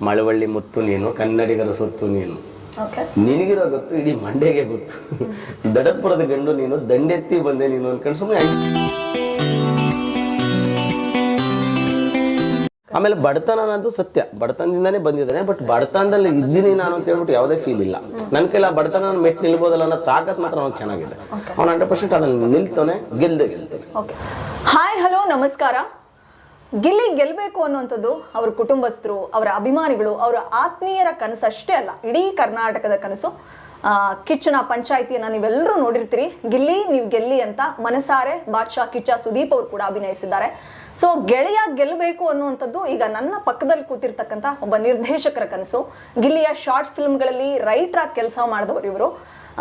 ಮಳವಳ್ಳಿ ಮುತ್ತು ನೀನು, ಕನ್ನಡಿಗರ ಸೊತ್ತು ನೀನು. ನಿನಗಿರೋ ಗೊತ್ತು ಇಡೀ ಮಂಡ್ಯಗೆ ಗೊತ್ತು. ದಡಪುರದ ಗಂಡು ನೀನು, ದಂಡೆತ್ತಿ ಬಂದೆ ನೀನು ಅನ್ಕೊಂಡು ಸುಮ್ಮನೆ. ಆಮೇಲೆ ಬಡತನ ಅನ್ನೋದು ಸತ್ಯ, ಬಡತನದಿಂದಾನೇ ಬಂದಿದ್ದಾನೆ. ಬಟ್ ಬಡತನದಲ್ಲಿ ಇದ್ದೀನಿ ನಾನು ಅಂತ ಹೇಳ್ಬಿಟ್ಟು ಯಾವುದೇ ಫೀಲ್ ಇಲ್ಲ. ನನ್ನ ಕೈಲ ಬಡತನ ಮೆಟ್ಟು ನಿಲ್ಬೋದಲ್ಲ ಅನ್ನೋ ತಾಕತ್ ಮಾತ್ರ ಅವ್ನು ಚೆನ್ನಾಗಿದೆ. ಅವ್ನು 100% ಅದನ್ನು ನಿಲ್ತಾನೆ, ಗೆಲ್ತಾನೆ. ಹಾಯ್, ಹಲೋ, ನಮಸ್ಕಾರ. ಗಿಲ್ಲಿ ಗೆಲ್ಲಬೇಕು ಅನ್ನುವಂಥದ್ದು ಅವರ ಕುಟುಂಬಸ್ಥರು, ಅವರ ಅಭಿಮಾನಿಗಳು, ಅವರ ಆತ್ಮೀಯರ ಕನಸು ಅಷ್ಟೇ ಅಲ್ಲ, ಇಡೀ ಕರ್ನಾಟಕದ ಕನಸು. ಕಿಚ್ಚನ ಪಂಚಾಯಿತಿಯನ್ನು ನೀವೆಲ್ಲರೂ ನೋಡಿರ್ತೀರಿ. ಗಿಲ್ಲಿ ನೀವು ಗೆಲ್ಲಿ ಅಂತ ಮನಸಾರೆ ಬಾದ್ಶಾ ಕಿಚ್ಚ ಸುದೀಪ್ ಅವರು ಕೂಡ ಅಭಿನಯಿಸಿದ್ದಾರೆ. ಸೊ ಗೆಳೆಯ ಗೆಲ್ಲಬೇಕು ಅನ್ನುವಂಥದ್ದು ಈಗ ನನ್ನ ಪಕ್ಕದಲ್ಲಿ ಕೂತಿರ್ತಕ್ಕಂಥ ಒಬ್ಬ ನಿರ್ದೇಶಕರ ಕನಸು. ಗಿಲ್ಲಿಯ ಶಾರ್ಟ್ ಫಿಲ್ಮ್ಗಳಲ್ಲಿ ರೈಟರ್ ಆಗಿ ಕೆಲಸ ಮಾಡಿದವರು ಇವರು.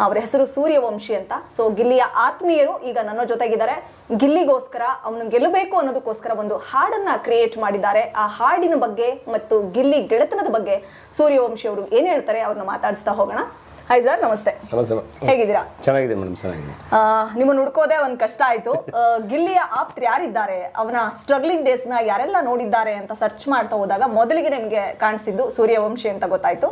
ಅವರ ಹೆಸರು ಸೂರ್ಯವಂಶಿ ಅಂತ. ಸೊ ಗಿಲ್ಲಿಯ ಆತ್ಮೀಯರು ಈಗ ನನ್ನ ಜೊತೆಗಿದ್ದಾರೆ. ಗಿಲ್ಲಿಗೋಸ್ಕರ, ಅವನು ಗೆಲ್ಲಬೇಕು ಅನ್ನೋದಕ್ಕೋಸ್ಕರ ಒಂದು ಹಾಡನ್ನ ಕ್ರಿಯೇಟ್ ಮಾಡಿದ್ದಾರೆ. ಆ ಹಾಡಿನ ಬಗ್ಗೆ ಮತ್ತು ಗಿಲ್ಲಿ ಗೆಳೆತನದ ಬಗ್ಗೆ ಸೂರ್ಯವಂಶಿ ಅವರು ಏನ್ ಹೇಳ್ತಾರೆ ಅವ್ರನ್ನ ಮಾತಾಡಿಸ್ತಾ ಹೋಗೋಣ. ಹಾಯ್ ಸರ್, ನಮಸ್ತೆ. ನಮಸ್ತೆ, ಹೇಗಿದ್ದೀರಾ? ಚೆನ್ನಾಗಿದೆ ಮೇಡಮ್, ಚೆನ್ನಾಗಿದೆ. ನಿಮ್ಮನ್ನು ಹುಡ್ಕೋದೆ ಒಂದು ಕಷ್ಟ ಆಯ್ತು. ಗಿಲ್ಲಿಯ ಆಪ್ತರು ಯಾರಿದ್ದಾರೆ, ಅವನ ಸ್ಟ್ರಗ್ಲಿಂಗ್ ಡೇಸ್ ನ ಯಾರೆಲ್ಲ ನೋಡಿದ್ದಾರೆ ಅಂತ ಸರ್ಚ್ ಮಾಡ್ತಾ ಹೋದಾಗ ಮೊದಲಿಗೆ ನಿಮಗೆ ಕಾಣಿಸಿದ್ದು ಸೂರ್ಯವಂಶಿ ಅಂತ ಗೊತ್ತಾಯ್ತು.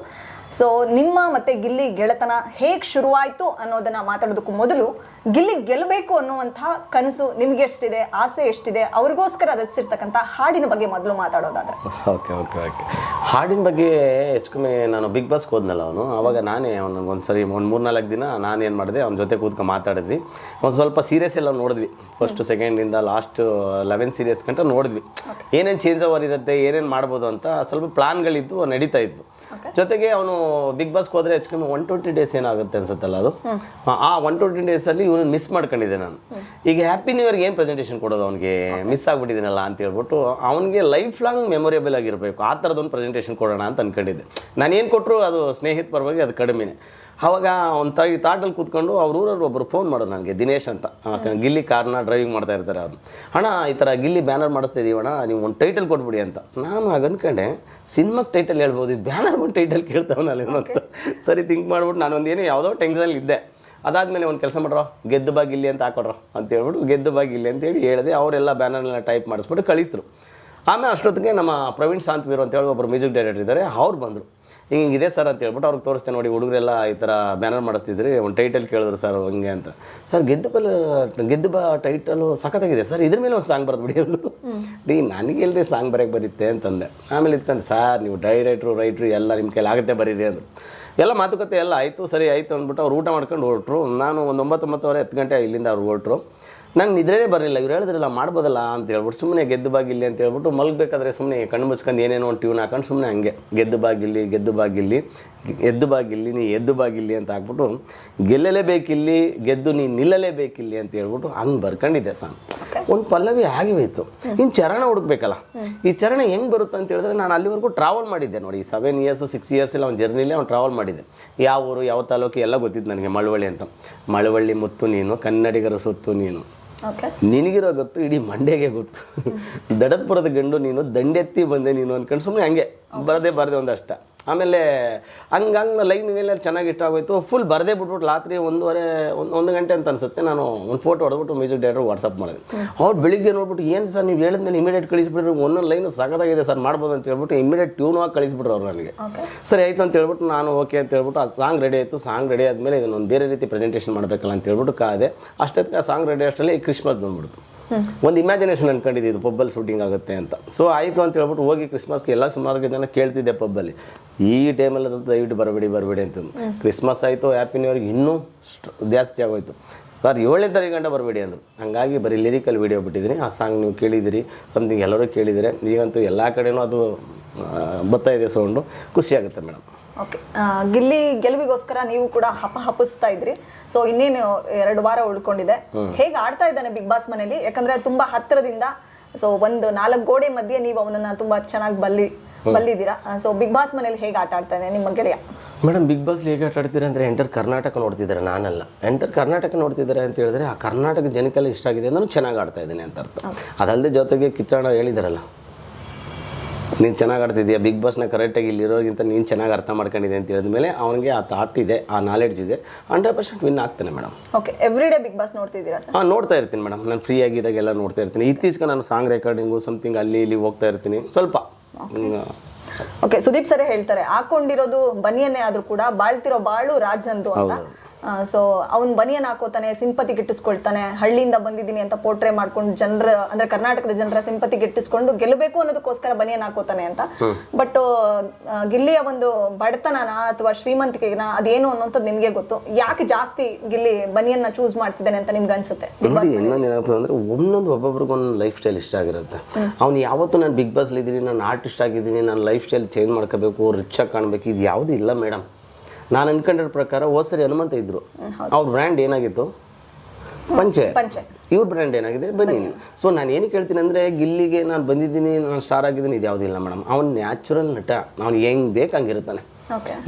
ಸೊ ನಿಮ್ಮ ಮತ್ತೆ ಗಿಲ್ಲಿ ಗೆಳೆತನ ಹೇಗೆ ಶುರುವಾಯಿತು ಅನ್ನೋದನ್ನ ಮಾತಾಡೋದಕ್ಕೂ ಮೊದಲು, ಗಿಲ್ಲಿ ಗೆಲ್ಲಬೇಕು ಅನ್ನುವಂತಹ ಕನಸು ನಿಮ್ಗೆ ಎಷ್ಟಿದೆ, ಆಸೆ ಎಷ್ಟಿದೆ, ಅವ್ರಿಗೋಸ್ಕರ ರಚಿಸಿರ್ತಕ್ಕಂಥ ಹಾಡಿನ ಬಗ್ಗೆ ಮೊದಲು ಮಾತಾಡೋದಾದ್ರೆ. ಓಕೆ ಓಕೆ ಓಕೆ ಹಾಡಿನ ಬಗ್ಗೆ ಹೆಚ್ಚು ಕಮ್ಮಿ ನಾನು ಬಿಗ್ ಬಾಸ್ಗೆ ಹೋದ್ನಲ್ಲ ಅವನು, ಆವಾಗ ನಾನೇ ಒಂದ್ಸರಿ ಒಂದು 3-4 ದಿನ ನಾನೇನು ಮಾಡಿದೆ, ಅವ್ನ ಜೊತೆ ಕೂತ್ಕೊಂಡು ಮಾತಾಡಿದ್ವಿ. ಒಂದು ಸ್ವಲ್ಪ ಸೀರಿಯಸ್ ಎಲ್ಲ ನೋಡಿದ್ವಿ. ಫಸ್ಟ್ ಸೆಕೆಂಡಿಂದ ಲಾಸ್ಟ್ 11 ಸೀರಿಯಸ್ ಗಂಟ ನೋಡಿದ್ವಿ. ಏನೇನು ಚೇಂಜ್ ಓವರ್ ಇರುತ್ತೆ, ಏನೇನು ಮಾಡ್ಬೋದು ಅಂತ ಸ್ವಲ್ಪ ಪ್ಲಾನ್ಗಳಿದ್ದು ನಡೀತಾ ಇದ್ವು. ಜೊತೆಗೆ ಅವನು ಬಿಗ್ ಬಾಸ್ಗೆ ಹೋದ್ರೆ ಹೆಚ್ಚು ಕಮ್ಮಿ 120 ಡೇಸ್ ಏನಾಗುತ್ತೆ ಅನ್ಸುತ್ತಲ್ಲ ಅದು. ಆ 120 ಡೇಸಲ್ಲಿ ಇವನು ಮಿಸ್ ಮಾಡ್ಕೊಂಡಿದ್ದೆ ನಾನು. ಈಗ ಹ್ಯಾಪಿ ನ್ಯೂ ಇಯರ್ಗೆ ಏನು ಪ್ರೆಸೆಂಟೇಷನ್ ಕೊಡೋದು, ಅವ್ನಿಗೆ ಮಿಸ್ ಆಗ್ಬಿಟ್ಟಿದ್ದೀನಲ್ಲ ಅಂತ ಹೇಳ್ಬಿಟ್ಟು ಅವನಿಗೆ ಲೈಫ್ ಲಾಂಗ್ ಮೆಮೊರೇಬಲ್ ಆಗಿರಬೇಕು, ಆ ಥರದೊಂದು ಪ್ರೆಸೆಂಟೇಷನ್ ಕೊಡೋಣ ಅಂತ ಅನ್ಕೊಂಡಿದ್ದೆ. ನಾನು ಏನು ಕೊಟ್ಟರು ಅದು ಸ್ನೇಹಿತ ಪರವಾಗಿ ಅದು ಕಡಿಮೆನೇ. ಆವಾಗ ಒಂದು ತಾಟಲ್ಲಿ ಕೂತ್ಕೊಂಡು ಅವ್ರ ಊರವ್ರು ಒಬ್ಬರು ಫೋನ್ ಮಾಡೋದು ನನಗೆ, ದಿನೇಶ್ ಅಂತ, ಗಿಲ್ಲಿ ಕಾರ್ನ ಡ್ರೈವಿಂಗ್ ಮಾಡ್ತಾ ಇರ್ತಾರೆ ಅವ್ರು. ಅಣ್ಣ ಈ ಥರ ಗಿಲ್ಲಿ ಬ್ಯಾನರ್ ಮಾಡಿಸ್ತಾ ಇದೀವಣ್ಣ, ನೀವು ಒಂದು ಟೈಟಲ್ ಕೊಟ್ಬಿಡಿ ಅಂತ. ನಾನು ಆಗ ಅನ್ಕೊಂಡೆ ಸಿನಿಮಾಗೆ ಟೈಟಲ್ ಹೇಳ್ಬೋದು, ಬ್ಯಾನರ್ ಒಂದು ಟೈಟಲ್ ಕೇಳ್ತಾವನಲ್ಲ ಅಂತ. ಸರಿ ಥಿಂಕ್ ಮಾಡ್ಬಿಟ್ಟು ನಾನು ಒಂದೇನು ಯಾವುದೋ ಟೆನ್ಷನಲ್ಲಿ ಇದ್ದೆ. ಅದಾದಮೇಲೆ ಒಂದು ಕೆಲಸ ಮಾಡ್ರೋ, ಗೆದ್ದು ಬಾ ಗಿಲ್ಲಿ ಅಂತ ಹಾಕೊಡ್ರೋ ಅಂತ ಹೇಳ್ಬಿಟ್ಟು ಗೆದ್ದು ಬಾ ಗಿಲ್ಲಿ ಅಂತೇಳಿ ಹೇಳಿದೆ. ಅವರೆಲ್ಲ ಬ್ಯಾನರ್ನೆಲ್ಲ ಟೈಪ್ ಮಾಡಿಸ್ಬಿಟ್ಟು ಕಳಿಸಿದ್ರು. ಆಮೇಲೆ ಅಷ್ಟೊತ್ತಿಗೆ ನಮ್ಮ ಪ್ರವೀಣ್ ಶಾಂತವೀರು ಅಂತೇಳಿ ಒಬ್ಬರು ಮ್ಯೂಸಿಕ್ ಡೈರೆಕ್ಟರ್ ಇದ್ದಾರೆ, ಅವ್ರು ಬಂದರು. ಹಿಂಗಿದೆ ಸರ್ ಅಂತ ಹೇಳ್ಬಿಟ್ಟು ಅವ್ರಿಗೆ ತೋರಿಸ್ತೇನೆ, ನೋಡಿ ಹುಡುಗರೆಲ್ಲ ಈ ಥರ ಬ್ಯಾನರ್ ಮಾಡಿಸ್ತಿದ್ರಿ, ಒಂದು ಟೈಟಲ್ ಕೇಳಿದ್ರು ಸರ್ ಹಂಗೆ ಅಂತ. ಸರ್ ಗೆದ್ದು ಬಾ ಟೈಟಲು ಸಖತ್ತಾಗಿದೆ ಸರ್, ಇದ್ರ ಮೇಲೆ ಒಂದು ಸಾಂಗ್ ಬರೆದ್ಬಿಡಿ ಅಂದರು. ನನಗೆ ಎಲ್ರಿ ಸಾಂಗ್ ಬರೋಕ್ಕೆ ಬರುತ್ತೆ ಅಂತಂದೆ. ಆಮೇಲೆ ಇದ್ಕೊಂಡು ಸರ್ ನೀವು ರೈಟ್ರು ಎಲ್ಲ ನಿಮ್ಮ ಕೈಲಿ ಆಗುತ್ತೆ ಬರೀರಿ ಅಂದರು. ಎಲ್ಲ ಮಾತುಕತೆ ಎಲ್ಲ ಆಯಿತು, ಸರಿ ಆಯಿತು ಅಂದ್ಬಿಟ್ಟು ಅವ್ರು ಊಟ ಮಾಡ್ಕೊಂಡು ಹೊರಟ್ರು. ನಾನು ಒಂದು 9-9:30 10 ಗಂಟೆ ಇಲ್ಲಿಂದ ಅವ್ರು ಹೊರಟ್ರು. ನಂಗೆ ನಿದ್ರೆನೇ ಬರಲಿಲ್ಲ. ಇವ್ರು ಹೇಳಿದ್ರಲ್ಲ ಮಾಡ್ಬೋದಲ್ಲ ಅಂತ ಹೇಳ್ಬಿಟ್ಟು ಸುಮ್ಮನೆ ಗೆದ್ದು ಬಾಗಿಲ್ಲಿ ಅಂತ ಹೇಳ್ಬಿಟ್ಟು ಮಲಗಬೇಕಾದ್ರೆ ಸುಮ್ಮನೆ ಕಣ್ಣು ಮುಚ್ಕೊಂಡು ಏನೇನೋ ಒಂದು ಟ್ಯೂನ್ ಹಾಕೊಂಡು ಸುಮ್ಮನೆ ಹಂಗೆ ಗೆದ್ದು ಬಾಗಿಲ್ಲಿ ಎದ್ದು ಬಾಗಿಲ್ಲಿ ನೀ ಎದ್ದು ಬಾಗಿಲ್ಲಿ ಅಂತ ಹಾಕ್ಬಿಟ್ಟು ಗೆಲ್ಲಲೇಬೇಕಿಲ್ಲಿ ಗೆದ್ದು ನೀ ನಿಲ್ಲಲೇಬೇಕಿಲ್ಲಿ ಅಂತ ಹೇಳ್ಬಿಟ್ಟು ಹಂಗೆ ಬರ್ಕೊಂಡಿದ್ದೆ ಸಾಂಗ್. ಒಂದು ಪಲ್ಲವಿ ಆಗಿ ಹೋಯ್ತು. ಇನ್ನು ಚರಣ ಹುಡುಕ್ಬೇಕಲ್ಲ, ಈ ಚರಣ ಹೆಂಗೆ ಬರುತ್ತೆ ಅಂತ ಹೇಳಿದ್ರೆ ನಾನು ಅಲ್ಲಿವರೆಗೂ ಟ್ರಾವೆಲ್ ಮಾಡಿದ್ದೆ ನೋಡಿ. 7 ಇಯರ್ಸ್ 6 ಇಯರ್ಸ್ ಎಲ್ಲ ಒಂದು ಜರ್ನಿಲೇ ಅವ್ನು ಟ್ರಾವೆಲ್ ಮಾಡಿದ್ದೆ. ಯಾವ ಊರು ಯಾವ ತಾಲೂಕು ಎಲ್ಲ ಗೊತ್ತಿತ್ತು ನನಗೆ. ಮಳವಳ್ಳಿ ಅಂತ, ಮಳವಳ್ಳಿ ಮುತ್ತು ನೀನು, ಕನ್ನಡಿಗರ ಸೊತ್ತು ನೀನು, ನಿನಗಿರೋ ಗೊತ್ತು ಇಡೀ ಮಂಡ್ಯಗೆ ಗೊತ್ತು. ದಡಪುರದ ಗಂಡು ನೀನು, ದಂಡೆತ್ತಿ ಬಂದೆ ನೀನು ಅನ್ಕೊಂಡು ಸುಮ್ಮನೆ ಹಂಗೆ ಬರದೆ ಒಂದಷ್ಟ. ಆಮೇಲೆ ಹಂಗೆ ಲೈನ್ಗೆಲ್ಲ ಚೆನ್ನಾಗಿ ಇಷ್ಟ ಆಗೋಯ್ತು. ಫುಲ್ ಬರದೇ ಬಿಟ್ಬಿಟ್ಟು ರಾತ್ರಿ 1 ಗಂಟೆ ಅಂತ ಅನ್ಸುತ್ತೆ, ನಾನು ಒಂದು ಫೋಟೋ ಹೊಡೆದ್ಬಿಟ್ಟು ಮ್ಯೂಸಿಕ್ ಡೈರೆಕ್ಟರ್ ವಾಟ್ಸಪ್ ಮಾಡಿದೆ. ಅವ್ರು ಬೆಳಿಗ್ಗೆ ನೋಡ್ಬಿಟ್ಟು ಏನು ಸರ್ ನೀವು ಹೇಳಿದ್ಮೇಲೆ ಇಮಿಡಿಯೇಟ್ ಕಳಿಸ್ಬಿಟ್ರು, ಒಂದೊಂದು ಲೈನು ಸಖತ್ತಾಗಿದೆ ಸರ್ ಮಾಡ್ಬೋದು ಅಂತ ಹೇಳ್ಬಿಟ್ಟು ಇಮಿಡಿಯೇಟ್ ಟ್ಯೂನ್ ಆಗಿ ಕಳಿಸ್ಬಿಟ್ರು ಅವ್ರು ನನಗೆ. ಸರಿ ಆಯಿತು ಅಂತ ಹೇಳ್ಬಿಟ್ಟು ನಾನು ಓಕೆ ಅಂತ ಹೇಳ್ಬಿಟ್ಟು ಆ ಸಾಂಗ್ ರೆಡಿ ಆಯಿತು. ಸಾಂಗ್ ರೆಡಿ ಆದಮೇಲೆ ಇದನ್ನೊಂದು ಬೇರೆ ರೀತಿ ಪ್ರೆಸೆಂಟೇಷನ್ ಮಾಡಬೇಕಲ್ಲ ಅಂತ ಹೇಳ್ಬಿಟ್ಟು ಕಾದೆ. ಅಷ್ಟೊತ್ತಿಗೆ ಆ ಸಾಂಗ್ ರೆಡಿ ಅಷ್ಟರಲ್ಲಿ ಕ್ರಿಸ್ಮಸ್ ಬಂದ್ಬಿಡ್ತು. ಒಂದು ಇಮ್ಯಾಜಿನೇಷನ್ ಅನ್ಕೊಂಡಿದ್ದು ಇದು ಪಬ್ಬಲ್ಲಿ ಶೂಟಿಂಗ್ ಆಗುತ್ತೆ ಅಂತ. ಸೊ ಆಯಿತು ಅಂತ ಹೇಳ್ಬಿಟ್ಟು ಹೋಗಿ ಕ್ರಿಸ್ಮಸ್ಗೆ ಎಲ್ಲ ಸುಮಾರು ಜನ ಕೇಳ್ತಿದ್ದೆ ಪಬ್ಬಲ್ಲಿ, ಈ ಟೈಮಲ್ಲಿ ದಯವಿಟ್ಟು ಬರಬೇಡಿ ಅಂತ. ಕ್ರಿಸ್ಮಸ್ ಆಯಿತು, ಹ್ಯಾಪಿ ನ್ಯೂ ಇಯರ್ಗೆ ಇನ್ನೂ ಜಾಸ್ತಿ ಆಗೋಯ್ತು. ಸರ್ 7ನೇ ತಾರೀಕು ಗಂಟೆ ಬರಬೇಡಿ ಅಂದರು. ಹಂಗಾಗಿ ಬರೀ ಲಿರಿಕಲ್ ವೀಡಿಯೋ ಬಿಟ್ಟಿದ್ದೀನಿ. ಆ ಸಾಂಗ್ ನೀವು ಕೇಳಿದಿರಿ, ಸಮಥಿಂಗ್ ಎಲ್ಲರೂ ಕೇಳಿದರೆ. ಈಗಂತೂ ಎಲ್ಲ ಕಡೆನೂ ಅದು ಬರ್ತಾ ಇದೆ ಸೌಂಡು, ಖುಷಿಯಾಗುತ್ತೆ ಮೇಡಮ್. ಓಕೆ, ಗಿಲ್ಲಿ ಗೆಲುವಿಗೋಸ್ಕರ ನೀವು ಕೂಡ ಹಪಿಸ್ತಾ ಇದ್ರಿ. ಸೊ ಇನ್ನೇನು 2 ವಾರ ಉಳ್ಕೊಂಡಿದೆ. ಹೇಗೆ ಆಡ್ತಾ ಇದ್ದಾನೆ ಬಿಗ್ ಬಾಸ್ ಮನೇಲಿ? ಯಾಕಂದ್ರೆ ತುಂಬಾ ಹತ್ತಿರದಿಂದ, ಸೊ ಒಂದು 4 ಗೋಡೆ ಮಧ್ಯೆ ನೀವು ಅವನನ್ನ ತುಂಬಾ ಚೆನ್ನಾಗಿ ಬಲ್ಲಿದ್ದೀರಾ. ಸೊ ಬಿಗ್ ಬಾಸ್ ಮನೇಲಿ ಹೇಗೆ ಆಟ ಆಡ್ತಾನೆ ನಿಮ್ಮ ಗೆಳೆಯ? ಮೇಡಮ್ ಬಿಗ್ ಬಾಸ್ ಹೇಗೆ ಆಟ ಆಡ್ತೀರಾ ಅಂದರೆ ಎಂಟರ್ ಕರ್ನಾಟಕ ನೋಡ್ತಿದ್ದಾರೆ, ನಾನಲ್ಲ. ಎಂಟರ್ ಕರ್ನಾಟಕ ನೋಡ್ತಿದ್ದಾರೆ ಅಂತ ಹೇಳಿದ್ರೆ ಆ ಕರ್ನಾಟಕ ಜನಕ್ಕೆಲ್ಲ ಇಷ್ಟ ಆಗಿದೆ, ನಾನು ಚೆನ್ನಾಗಿ ಆಡ್ತಾ ಇದ್ದೇನೆ ಅಂತ ಅರ್ಥ. ಅದಲ್ಲದೆ ಜೊತೆಗೆ ಕಿಚ್ಚಣ್ಣ ಹೇಳಿದಾರಲ್ಲ, ನೀನು ಚೆನ್ನಾಗಿ ಆಡ್ತಿದ್ದೀಯಾ, ಬಿಗ್ ಬಾಸ್ನ ಕರೆಕ್ಟಾಗಿ ಇಲ್ಲಿರೋಗಿಂತ ನೀನು ಚೆನ್ನಾಗಿ ಅರ್ಥ ಮಾಡ್ಕೊಂಡಿದೆ ಅಂತ ಹೇಳಿದ ಮೇಲೆ ಅವನಿಗೆ ಆ ಥಾಟ್ ಇದೆ, ಆ ನಾಲೆಡ್ಜ್ ಇದೆ, 100% ವಿನ್ ಆಗ್ತಾನೆ madam. Okay, everyday Bigg Boss ನೋಡ್ತಿದ್ದೀರಾ ಸರ್? ನೋಡ್ತಾ ಇರ್ತೀನಿ ಮೇಡಮ್. ನಾನು ಫ್ರೀ ಆಗಿದ್ದಾಗೆಲ್ಲ ನೋಡ್ತಾ ಇರ್ತೀನಿ. ಇತ್ತೀಚೆಗೆ ನಾನು ಸಾಂಗ್ ರೆಕಾರ್ಡಿಂಗು ಸಮಥಿಂಗ್ ಅಲ್ಲಿ ಇಲ್ಲಿ ಹೋಗ್ತಾ ಇರ್ತೀನಿ ಸ್ವಲ್ಪ. ಓಕೆ, ಸುದೀಪ್ ಸರ್ ಹೇಳ್ತಾರೆ ಹಾಕೊಂಡಿರೋದು ಬನಿಯನ್ನೇ ಆದ್ರೂ ಕೂಡ ಬಾಳ್ತಿರೋ ಬಾಳು ರಾಜಂದು ಅಂತ. ಸೊ ಅವ್ನ್ ಬನಿಯನ್ ಹಾಕೋತಾನೆ, ಸಿಂಪತಿ ಗಿಟ್ಟಿಸ್ಕೊಳ್ತಾನೆ, ಹಳ್ಳಿಯಿಂದ ಬಂದಿದ್ದೀನಿ ಅಂತ ಪೋರ್ಟ್ರೇ ಮಾಡ್ಕೊಂಡು ಜನರ ಅಂದ್ರೆ ಕರ್ನಾಟಕದ ಜನರ ಸಿಂಪತಿ ಗಿಟ್ಟಿಸ್ಕೊಂಡು ಗೆಲ್ಲಬೇಕು ಅನ್ನೋದಕ್ಕೋಸ್ಕರ ಬನಿಯನ್ ಹಾಕೋತಾನೆ ಅಂತ. ಬಟ್ ಗಿಲ್ಲಿಯ ಒಂದು ಬಡತನನ ಅಥವಾ ಶ್ರೀಮಂತಿಕೆನ ಅದೇನು ಅನ್ನೋಂಥದ್ದು ನಿಮ್ಗೆ ಗೊತ್ತು. ಯಾಕೆ ಜಾಸ್ತಿ ಗಿಲ್ಲಿ ಬನಿಯನ್ನ ಚೂಸ್ ಮಾಡ್ತಿದ್ದಾನೆ ಅಂತ ನಿಮ್ಗೆ ಅನ್ಸುತ್ತೆ? ಇನ್ನೊಂದು ಏನಪ್ಪ ಅಂದ್ರೆ ಒಬ್ಬೊಬ್ರಿಗೆ ಒಂದು ಲೈಫ್ ಸ್ಟೈಲ್ ಇಷ್ಟ ಆಗಿರುತ್ತೆ. ಅವ್ನು ಯಾವತ್ತೂ ನಾನು ಬಿಗ್ ಬಾಸ್ ಇದ್ದೀನಿ, ನಾನು ಆರ್ಟಿಸ್ಟ್ ಆಗಿದ್ದೀನಿ, ನಾನು ಲೈಫ್ ಸ್ಟೈಲ್ ಚೇಂಜ್ ಮಾಡ್ಕೋಬೇಕು, ರಿಚ್ ಆಗಿ ಕಾಣಬೇಕು, ಇದು ಯಾವುದೂ ಇಲ್ಲ ಮೇಡಮ್. ನಾನು ಅನ್ಕೊಂಡಿರೋ ಪ್ರಕಾರ ಹೋದ್ಸರಿ ಹನುಮಂತ ಇದ್ರು, ಅವ್ರ ಬ್ರ್ಯಾಂಡ್ ಏನಾಗಿತ್ತು ಪಂಚೆ, ಇವ್ರ ಬ್ರ್ಯಾಂಡ್ ಏನಾಗಿದೆ ಬನೀನ್. ಸೊ ನಾನು ಏನಕ್ಕೆ ಹೇಳ್ತೀನಿ ಅಂದರೆ ಗಿಲ್ಲಿಗೆ ನಾನು ಬಂದಿದ್ದೀನಿ, ನಾನು ಸ್ಟಾರ್ ಆಗಿದ್ದೀನಿ, ಇದು ಯಾವುದಿಲ್ಲ ಮೇಡಮ್. ಅವ್ನು ನ್ಯಾಚುರಲ್ ನಟ, ಅವ್ನು ಹೆಂಗೆ ಬೇಕು ಹಂಗಿರ್ತಾನೆ.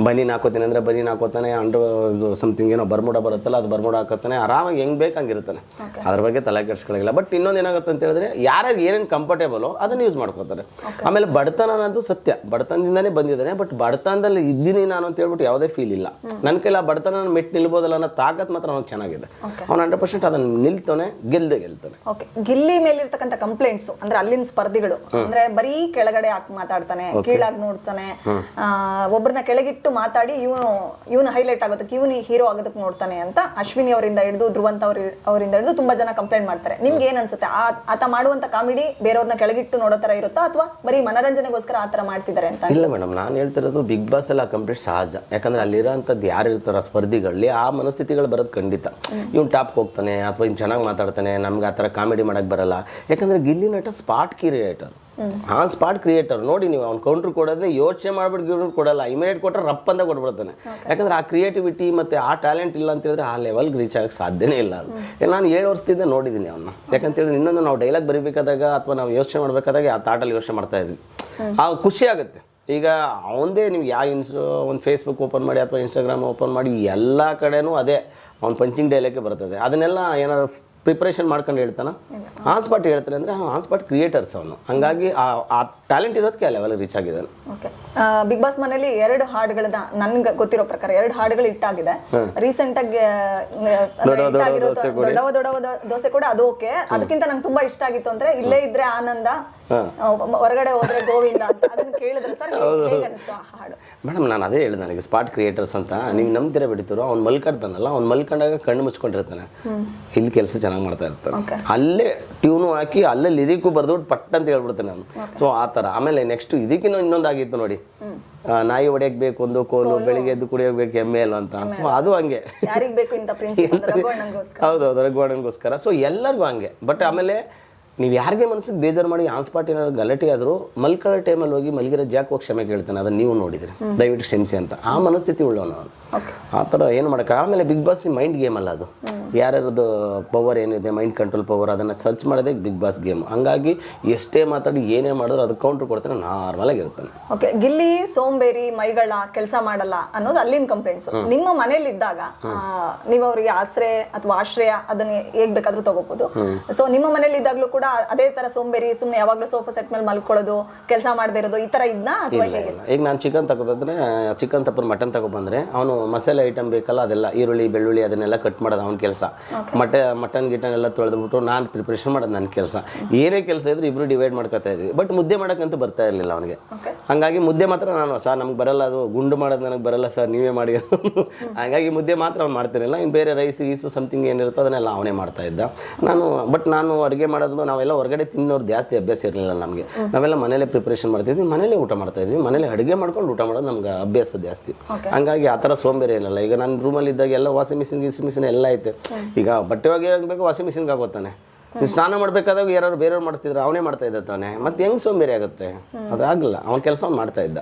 ಬನೀನ್ ಹಾಕೋತೀನಿ ಅಂದರೆ ಬನೀನ್ ಹಾಕೋತಾನೆ, ಅಂಡರ್ ಸಮಥಿಂಗ್ ಏನೋ ಬರ್ಮೋಡ ಬರುತ್ತಲ್ಲ ಅದು ಬರ್ಮೋಡ ಹಾಕೋತಾನೆ, ಆರಾಮಾಗಿ ಹೆಂಗೆ ಬೇಕು ಹಂಗಿರ್ತಾನೆ. ಅದ್ರ ಬಗ್ಗೆ ತಲೆ ಕೆಡ್ಸ್ಕೊಳ್ಳಿಲ್ಲ. ಬಟ್ ಇನ್ನೊಂದು ಏನಾಗುತ್ತೆ ಅಂತ ಹೇಳಿದ್ರೆ ಯಾರ್ಯಾರು ಏನೇನು ಕಂಫರ್ಟೇಬಲೋ ಅದನ್ನು ಯೂಸ್ ಮಾಡ್ಕೋತಾರೆ. ಆಮೇಲೆ ಬಡತನ ಅನ್ನೋದು ಸತ್ಯ, ಬಡತನದಿಂದನೇ ಬಂದಿದ್ದಾನೆ. ಬಟ್ ಬಡತನದಲ್ಲಿ ಇದ್ದೀನಿ ನಾನು ಅಂತ ಹೇಳ್ಬಿಟ್ಟು ಯಾವುದೇ ಫೀಲ್ ಇಲ್ಲ. ನನ್ನ ಕೈಲಿ ಆ ಬಡತನ ಮೆಟ್ಟು ನಿಲ್ಬೋದಲ್ಲ ಅನ್ನೋ ತಾಕತ್ ಮಾತ್ರ ಅವ್ನಿಗೆ ಚೆನ್ನಾಗಿದೆ. ಅವ್ನು 100% ಅದನ್ನು ನಿಲ್ತಾನೆ, ಗೆಲ್ತಾನೆ. ಓಕೆ, ಗಿಲ್ಲಿ ಮೇಲಿರ್ತಕ್ಕಂಥ ಕಂಪ್ಲೇಂಟ್ಸ್ ಅಂದ್ರೆ ಅಲ್ಲಿನ ಸ್ಪರ್ಧಿಗಳು ಅಂದ್ರೆ ಬರೀ ಕೆಳಗಡೆ ಹಾಕಿ ಮಾತಾಡ್ತಾನೆ, ಕೀಳಾಗಿ ನೋಡ್ತಾನೆ, ಒಬ್ಬರನ್ನ ಕೆಳಗಿಟ್ಟು ಮಾತಾಡಿ ಇವನು ಹೈಲೈಟ್ ಆಗೋದಕ್ಕೆ, ಇವನು ಹೀರೋ ಆಗೋದಕ್ಕೆ ನೋಡ್ತಾನೆ ಅಂತ ಅಶ್ವಿನಿ ಅವರಿಂದ ಹಿಡಿದು ಧ್ರುವಂತ್ ಅವರಿಂದ ಹಿಡಿದು ತುಂಬಾ ಜನ ಕಂಪ್ಲೇಂಟ್ ಮಾಡ್ತಾರೆ. ನಿಮ್ಗೆ ಏನ್ ಅನ್ಸುತ್ತೆ? ಆತ ಮಾಡುವಂತ ಕಾಮಿಡಿ ಬೇರೆಯವ್ರನ್ನ ಕೆಳಗಿಟ್ಟು ನೋಡೋ ತರ ಇರುತ್ತಾ ಅಥವಾ ಬರೀ ಮನರಂಜನೆಗೋಸ್ಕರ ಆ ತರ ಮಾಡ್ತಿದ್ದಾರೆ ಅಂತ? ಇಲ್ಲ ಮೇಡಮ್, ನಾನು ಹೇಳ್ತಿರೋದು ಬಿಗ್ ಬಾಸ್ ಎಲ್ಲ ಕಂಪ್ಲೀಟ್ ಸಹಜ. ಯಾಕಂದ್ರೆ ಅಲ್ಲಿರೋಂಥದ್ದು ಯಾರು ಇರ್ತಾರೋ ಸ್ಪರ್ಧಿಗಳಲ್ಲಿ ಆ ಮನಸ್ಥಿತಿಗಳು ಬರೋದು ಖಂಡಿತ. ಇವ್ನು ಟಾಪ್ಗೆ ಹೋಗ್ತಾನೆ ಅಥವಾ ಇವ್ನು ಚೆನ್ನಾಗಿ ಮಾತಾಡ್ತಾನೆ, ನಮ್ಗೆ ಆ ಥರ ಕಾಮಿಡಿ ಮಾಡಕ್ಕೆ ಬರಲ್ಲ. ಯಾಕಂದ್ರೆ ಗಿಲ್ಲಿ ನಟ ಸ್ಪಾಟ್ ಕ್ರಿಯೇಟರ್, ಸ್ಪಾಟ್ ಕ್ರಿಯೇಟರ್. ನೋಡಿ ನೀವು ಅವ್ನು ಕೌಂಟ್ರ್ ಕೊಡೋದೇ ಯೋಚನೆ ಮಾಡ್ಬಿಟ್ಟು ಗಿವ್ನು ಕೊಡಲ್ಲ, ಇಮಿಡಿಯೇಟ್ ಕೊಟ್ಟರೆ ರಪ್ ಅಂತ ಕೊಟ್ಬಿಡ್ತಾನೆ. ಯಾಕಂದ್ರೆ ಆ ಕ್ರಿಯೇಟಿವಿಟಿ ಮತ್ತು ಆ ಟ್ಯಾಲೆಂಟ್ ಇಲ್ಲ ಅಂತ ಹೇಳಿದ್ರೆ ಆ ಲೆವೆಲ್ಗೆ ರೀಚ್ ಆಗಕ್ಕೆ ಸಾಧ್ಯನೇ ಇಲ್ಲ. ಅದು ನಾನು 7 ವರ್ಷದಿಂದ ನೋಡಿದ್ದೀನಿ ಅವನ್ನ. ಯಾಕಂತ ಹೇಳಿದ್ರೆ ಇನ್ನೊಂದು ನಾವು ಡೈಲಾಗ್ ಬರೀಬೇಕಾದಾಗ ಅಥವಾ ನಾವು ಯೋಚನೆ ಮಾಡಬೇಕಾದಾಗ ಆ ತಾಟಲ್ಲಿ ಯೋಚನೆ ಮಾಡ್ತಾ ಇದ್ವಿ, ಆ ಖುಷಿ ಆಗುತ್ತೆ. ಈಗ ಅವನದೇ ನೀವು ಒಂದು ಫೇಸ್ಬುಕ್ ಓಪನ್ ಮಾಡಿ ಅಥವಾ ಇನ್ಸ್ಟಾಗ್ರಾಮ್ ಓಪನ್ ಮಾಡಿ ಎಲ್ಲ ಕಡೆನೂ ಅದೇ ಅವ್ನು ಪಂಚಿಂಗ್ ಡೈಲಾಗೆ ಬರ್ತದೆ. ಅದನ್ನೆಲ್ಲ ಏನಾದ್ರು ಪ್ರಿಪ್ರೇಷನ್ ಮಾಡ್ಕೊಂಡು ಹೇಳ್ತಾನೆ, ಆನ್ ಸ್ಪಾಟ್ ಹೇಳ್ತಾನೆ ಅಂದರೆ ಆನ್ ಸ್ಪಾಟ್ ಕ್ರಿಯೇಟರ್ಸ್ ಅವನು. ಹಂಗಾಗಿ ಆ ಟ್ಯಾಲೆಂಟ್ ಇರೋದಕ್ಕೆ ಆ ಲೆವೆಲ್ ರೀಚ್ ಆಗಿದ್ದಾನೆ. ಓಕೆ, ಬಿಗ್ ಬಾಸ್ ಮನೇಲಿ 2 ಹಾಡುಗಳನ್ನ ನನ್ಗೆ ಗೊತ್ತಿರೋ ಪ್ರಕಾರ 2 ಹಾಡುಗಳು ಇಟ್ಟಾಗಿದೆ. ರೀಸೆಂಟ್ ಆಗಿ ದೊಡ್ಡವ ದೋಸೆ ಕೂಡ ಅದು ಓಕೆ. ಅದಕ್ಕಿಂತ ನಂಗೆ ತುಂಬಾ ಇಷ್ಟ ಆಗಿತ್ತು ಅಂದ್ರೆ ಇಲ್ಲೇ ಇದ್ರೆ ಆನಂದ, ಹೊರಗಡೆ ಹೋದ್ರೆ ಗೋವಿಂದ ಅಂತ. ಅದನ್ನ ಕೇಳಿದ್ರೆ ಸರ್ ಹೇಗೆ ಅನಿಸ್ತು ಆ ಹಾಡು? ಮೇಡಮ್ ನಾನು ಅದೇ ಹೇಳಿದೆ, ನನಗೆ ಸ್ಪಾಟ್ ಕ್ರಿಯೇಟರ್ಸ್ ಅಂತ ನೀವು ನಂಬ್ತಿರ ಬಿಡ್ತಿರೋ. ಅವ್ನು ಮಲ್ಕಾಡ್ತಾನಲ್ಲ, ಅವ್ನು ಮಲ್ಕೊಂಡಾಗ ಕಣ್ಣು ಮುಚ್ಕೊಂಡಿರ್ತಾನೆ, ಇಲ್ಲಿ ಕೆಲಸ ಚೆನ್ನಾಗಿ ಮಾಡ್ತಾ ಇರ್ತಾನೆ. ಅಲ್ಲೇ ಟ್ಯೂನು ಹಾಕಿ ಅಲ್ಲೇ ಲಿರಿಕು ಬರ್ದುಬಿಟ್ಟು ಪಟ್ ಅಂತ ಹೇಳ್ಬಿಡ್ತಾನೆ ಅವನು. ಸೊ ಆ ಥರ. ಆಮೇಲೆ ನೆಕ್ಸ್ಟ್ ಇದಕ್ಕಿನ್ನೂ ಇನ್ನೊಂದಾಗಿತ್ತು ನೋಡಿ, ನಾಯಿ ಹೊಡೆಯಕ್ಕೆ ಬೇಕು ಒಂದು ಕೋಲು, ಬೆಳಿಗ್ಗೆ ಎದ್ದು ಕುಡಿಯೋಬೇಕು ಎಮ್ಮೆ ಅಲ್ಲ ಅಂತ. ಸೊ ಅದು ಹಂಗೆ ಹೌದೌದು, ರಘುವಣ್ಣನಿಗೋಸ್ಕರ. ಸೊ ಎಲ್ಲರಿಗೂ ಹಂಗೆ. ಬಟ್ ಆಮೇಲೆ ನೀವು ಯಾರಿಗೆ ಮನಸ್ಸಿಗೆ ಬೇಜಾರು ಮಾಡಿ ಆನ್ ಸ್ಪಾಟ್ ಏನಾದ್ರು ಗಲಾಟೆ ಆದರೂ ಮಲ್ಕೊಳ್ಳೋ ಟೈಮಲ್ಲಿ ಹೋಗಿ ಮಲಗಿರೋ ಜಾಕ್ ಹೋಗಿ ಕ್ಷಮೆ ಕೇಳ್ತಾನೆ, ಅದನ್ನು ನೀವು ನೋಡಿದ್ರಿ, ದಯವಿಟ್ಟು ಕ್ಷಮಿಸಿ ಅಂತ. ಆ ಮನಸ್ಥಿತಿ ಉಳ್ಳವನು ಅವನು. ಆ ಥರ ಏನು ಮಾಡೋಕ್ಕೆ. ಆಮೇಲೆ ಬಿಗ್ ಬಾಸ್ ಮೈಂಡ್ ಗೇಮ್ ಅಲ್ಲ ಅದು. ಯಾರ್ಯಾರದ್ದು ಪವರ್ ಏನಿದೆ, ಮೈಂಡ್ ಕಂಟ್ರೋಲ್ ಪವರ್, ಅದನ್ನು ಸರ್ಚ್ ಮಾಡೋದೇ ಬಿಗ್ ಬಾಸ್ ಗೇಮ್. ಹಂಗಾಗಿ ಎಷ್ಟೇ ಮಾತಾಡಿ ಏನೇ ಮಾಡಿದ್ರು ಅದು ಕೌಂಟ್ರ್ ಕೊಡ್ತಾನೆ, ನಾರ್ಮಲಾಗಿ ಇರ್ತಾನೆ. ಓಕೆ, ಗಿಲ್ಲಿ ಸೋಂಬೇರಿ, ಮೈಗಳ ಕೆಲಸ ಮಾಡಲ್ಲ ಅನ್ನೋದು ಅಲ್ಲಿನ ಕಂಪ್ಲೇಂಟ್ಸ್. ನಿಮ್ಮ ಮನೇಲಿ ಇದ್ದಾಗ ನೀವು ಅವರಿಗೆ ಆಶ್ರಯ ಅದನ್ನ ಹೇಗ್ ಬೇಕಾದ್ರೂ ತಗೋಬಹುದು. ಸೊ ನಿಮ್ಮ ಮನೇಲಿ ಇದ್ದಾಗಲೂ ಕೂಡ ಅದೇ ತರ ಸೋಂಬೇರಿ, ಸುಮ್ಮನೆ ಯಾವಾಗಲೂ ಸೋಫಾ ಸೆಟ್ ಮೇಲೆ ಮಲ್ಕೊಳ್ಳೋದು, ಕೆಲಸ ಮಾಡದೇ ಇರೋದು, ಈ ತರ ಇದ್ನ? ಈಗ ನಾನು ಚಿಕನ್ ತಗೋಬಂದ್ರೆ, ಚಿಕನ್ ತಪ್ಪರು ಮಟನ್ ತಗೊಬಂದ್ರೆ ಅವನು ಮಸಾಲೆ ಐಟಮ್ ಬೇಕಲ್ಲ, ಅದೆಲ್ಲ ಈರುಳ್ಳಿ ಬೆಳ್ಳುಳ್ಳಿ ಅದನ್ನೆಲ್ಲ ಕಟ್ ಮಾಡೋದು ಅವ್ನ ಕೆಲಸ. ಮಟನ್ ಗಿಟನ್ ಎಲ್ಲ ತೊಳೆದ್ಬಿಟ್ಟು ನಾನು ಪ್ರಿಪ್ರೇಷನ್ ಮಾಡೋದು ನನ್ನ ಕೆಲಸ. ಏನೇ ಕೆಲಸ ಇದ್ರು ಇಬ್ರು ಡಿವೈಡ್ ಮಾಡ್ಕೊತಾ ಇದ್ವಿ. ಬಟ್ ಮುದ್ದೆ ಮಾಡೋಕ್ಕಂತೂ ಬರ್ತಾ ಇರಲಿಲ್ಲ ಅವನಿಗೆ. ಹಂಗಾಗಿ ಮುದ್ದೆ ಮಾತ್ರ ನಾನು, ಸರ್ ನಮ್ಗೆ ಬರಲ್ಲ, ಅದು ಗುಂಡು ಮಾಡೋದು ನನಗೆ ಬರಲ್ಲ ಸರ್, ನೀವೇ ಮಾಡಿ. ಹಾಗಾಗಿ ಮುದ್ದೆ ಮಾತ್ರ ಅವ್ನು ಮಾಡ್ತಿರಲಿಲ್ಲ. ಇನ್ನು ಬೇರೆ ರೈಸ್ ಗೀಸು ಸಮಥಿಂಗ್ ಏನಿರುತ್ತೋ ಅದನ್ನೆಲ್ಲ ಅವನೇ ಮಾಡ್ತಾ ಇದ್ದ. ನಾನು ಅಡುಗೆ ಮಾಡೋದು, ನಾವೆಲ್ಲ ಹೊರಗಡೆ ತಿನ್ನೋರು ಜಾಸ್ತಿ ಅಭ್ಯಾಸ ಇರಲಿಲ್ಲ ನಮಗೆ. ನಾವೆಲ್ಲ ಮನೇಲೆ ಪ್ರಿಪ್ರೇಷನ್ ಮಾಡ್ತಿದ್ವಿ, ಮನೇಲೆ ಊಟ ಮಾಡ್ತಾ ಇದ್ವಿ. ಮನೇಲೆ ಅಡುಗೆ ಮಾಡ್ಕೊಂಡು ಊಟ ಮಾಡೋದು ನಮ್ಗೆ ಅಭ್ಯಾಸ ಜಾಸ್ತಿ. ಹಂಗಾಗಿ ಆ ಥರ ಸೋಂಬೇರಿ ಏನಲ್ಲ. ಈಗ ನನ್ನ ರೂಮಲ್ಲಿ ಇದ್ದಾಗ ಎಲ್ಲ ವಾಷಿಂಗ್ ಮಿಷಿನ್ ಎಲ್ಲ ಐತೆ. ಈಗ ಬಟ್ಟೆ ಒಗೆಯಬೇಕು ವಾಷಿಂಗ್ ಮಿಷಿನ್ಗೆ ಆಗೋತಾನೆ. ಸ್ನಾನ ಮಾಡಬೇಕಾದಾಗ ಯಾರು ಬೇರೆಯವ್ರು ಮಾಡ್ತಿದ್ರು, ಅವನೇ ಮಾಡ್ತಾ ಇದ್ದ ತಾನೆ. ಮತ್ತೆ ಹೆಂಗೆ ಸೋಂಬೇರಿ ಆಗುತ್ತೆ? ಅದಾಗಲ್ಲ, ಅವನ ಕೆಲಸ ಅವ್ನು ಮಾಡ್ತಾ ಇದ್ದ.